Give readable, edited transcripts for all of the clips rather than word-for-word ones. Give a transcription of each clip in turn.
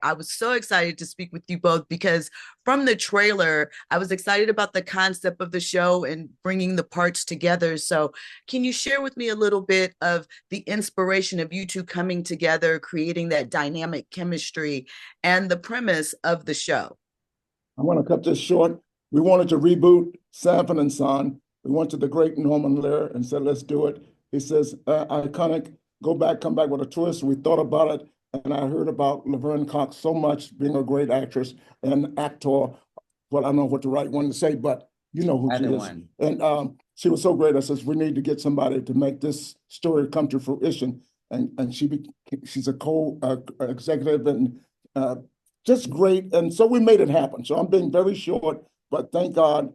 I was so excited to speak with you both because from the trailer, I was excited about the concept of the show and bringing the parts together. So, can you share with me a little bit of the inspiration of you two coming together, creating that dynamic chemistry, and the premise of the show? I want to cut this short. We wanted to reboot Sanford and Son. We went to the great Norman Lear and said, let's do it. He says, iconic, go back, come back with a twist. We thought about it, and I heard about Laverne Cox so much, being a great actress and actor. Well, I don't know what the right one to say, but you know who she Either is. one. And she was so great. I says, we need to get somebody to make this story come to fruition. And she's a co-executive and just great. And so we made it happen. So I'm being very short, but thank God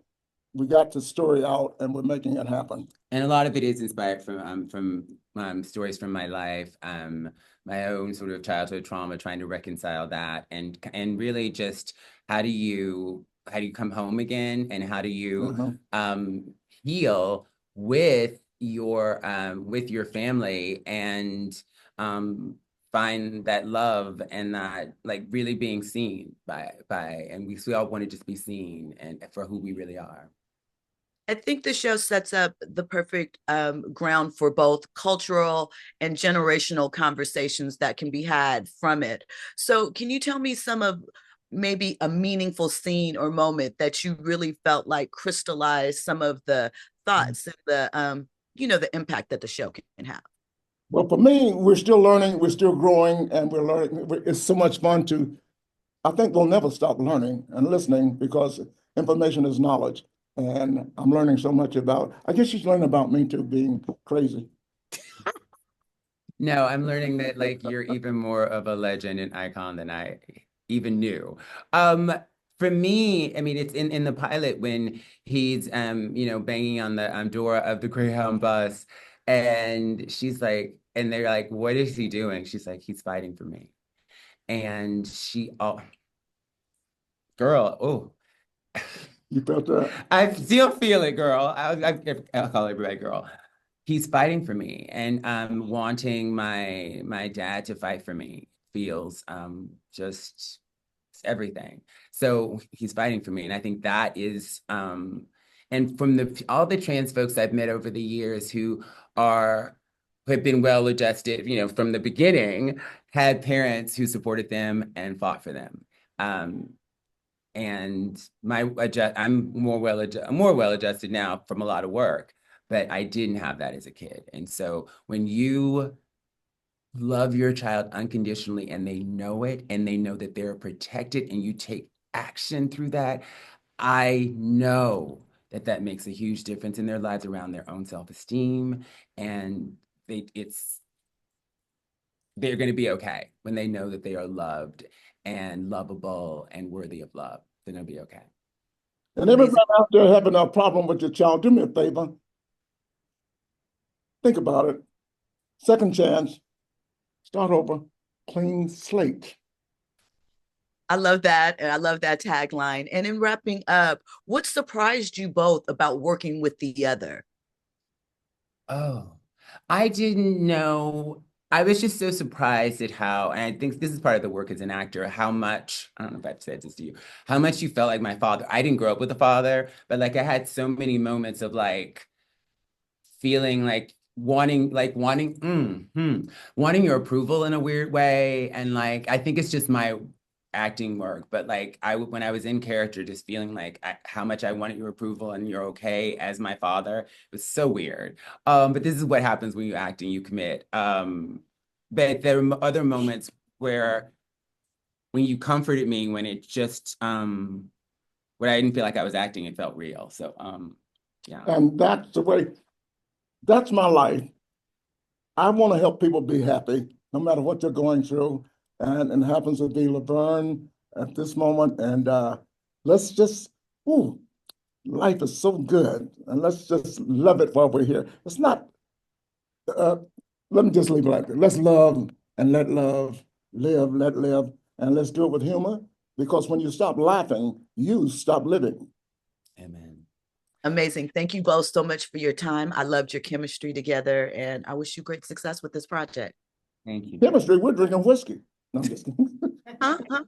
we got the story out and we're making it happen. And a lot of it is inspired from stories from my life, my own sort of childhood trauma, trying to reconcile that, and really just how do you come home again, and how do you heal with your family, and find that love and that, like, really being seen by and we all want to just be seen and for who we really are. I think the show sets up the perfect ground for both cultural and generational conversations that can be had from it. So, can you tell me some of maybe a meaningful scene or moment that you really felt like crystallized some of the thoughts and the impact that the show can have? Well, for me, we're still learning, we're still growing, and we're learning. It's so much fun I think we'll never stop learning and listening because information is knowledge. And I'm learning so much I guess she's learning about me too, being crazy. No, I'm learning that, like, you're even more of a legend and icon than I even knew. For me, I mean, it's in the pilot when he's banging on the door of the Greyhound bus, and she's like, and they're like, what is he doing? She's like, he's fighting for me. And girl, oh. You felt that? I still feel it, girl. I'll call everybody girl. He's fighting for me, and wanting my dad to fight for me feels just everything. So he's fighting for me, and I think that is and from all the trans folks I've met over the years who have been well adjusted, from the beginning, had parents who supported them and fought for them. And I'm more well adjusted now from a lot of work, but I didn't have that as a kid. And so when you love your child unconditionally and they know it, and they know that they're protected, and you take action through that, I know that makes a huge difference in their lives around their own self-esteem, and they're going to be okay when they know that they are loved and lovable and worthy of love. They're going to be okay. And everybody out there having a problem with your child, do me a favor. Think about it. Second chance. Start over. Clean slate. I love that. And I love that tagline. And in wrapping up, what surprised you both about working with the other? Oh, I didn't know. I was just so surprised at how, and I think this is part of the work as an actor, how much, I don't know if I've said this to you, how much you felt like my father. I didn't grow up with a father, but like I had so many moments of like feeling like wanting your approval in a weird way. And like, I think it's just my acting work, but like when I was in character, just feeling like how much I wanted your approval and you're okay as my father. It was so weird. But this is what happens when you act and you commit. But there were other moments where when you comforted me, when it just when I didn't feel like I was acting, it felt real. So yeah. And that's the way, that's my life. I want to help people be happy, no matter what they're going through. And it happens to be Laverne at this moment. And let's just, life is so good. And let's just love it while we're here. It's not, let me just leave it like that. Let's love and let love live, let live. And let's do it with humor. Because when you stop laughing, you stop living. Amen. Amazing. Thank you both so much for your time. I loved your chemistry together, and I wish you great success with this project. Thank you. Chemistry, we're drinking whiskey. No, I'm just kidding. Huh?